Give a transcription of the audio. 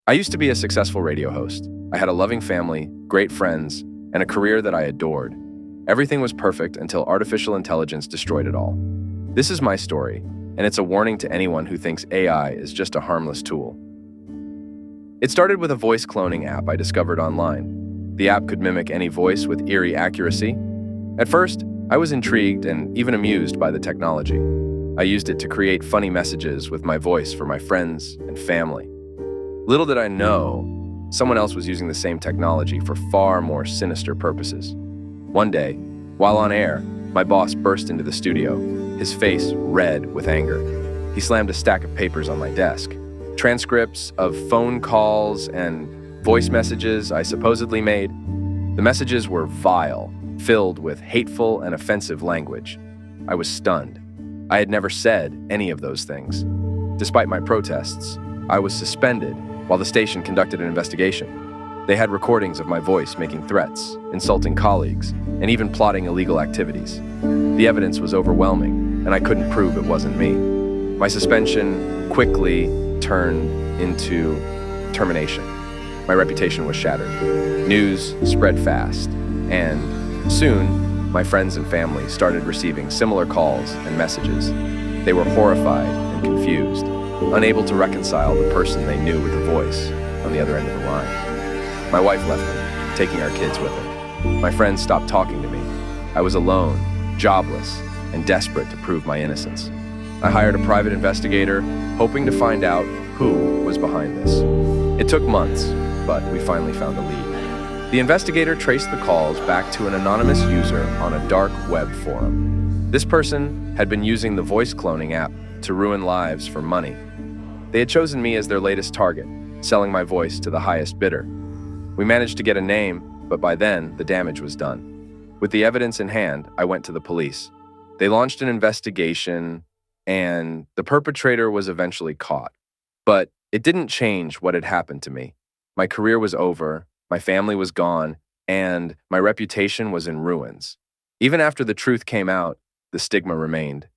I used to be a successful radio host. I had a loving family, great friends, and a career that I adored. Everything was perfect until artificial intelligence destroyed it all. This is my story, and it's a warning to anyone who thinks AI is just a harmless tool. It started with a voice cloning app I discovered online. The app could mimic any voice with eerie accuracy. At first, I was intrigued and even amused by the technology. I used it to create funny messages with my voice for my friends and family. Little did I know, someone else was using the same technology for far more sinister purposes. One day, while on air, my boss burst into the studio, his face red with anger. He slammed a stack of papers on my desk, transcripts of phone calls and voice messages I supposedly made. The messages were vile, filled with hateful and offensive language. I was stunned. I had never said any of those things. Despite my protests, I was suspended while the station conducted an investigation. They had recordings of my voice making threats, insulting colleagues, and even plotting illegal activities. The evidence was overwhelming, and I couldn't prove it wasn't me. My suspension quickly turned into termination. My reputation was shattered. News spread fast, and soon, my friends and family started receiving similar calls and messages. They were horrified and confused, unable to reconcile the person they knew with a voice on the other end of the line. My wife left me, taking our kids with her. My friends stopped talking to me. I was alone, jobless, and desperate to prove my innocence. I hired a private investigator, hoping to find out who was behind this. It took months, but we finally found a lead. The investigator traced the calls back to an anonymous user on a dark web forum. This person had been using the voice cloning app to ruin lives for money. They had chosen me as their latest target, selling my voice to the highest bidder. We managed to get a name, but by then, the damage was done. With the evidence in hand, I went to the police. They launched an investigation, and the perpetrator was eventually caught. But it didn't change what had happened to me. My career was over, my family was gone, and my reputation was in ruins. Even after the truth came out, the stigma remained.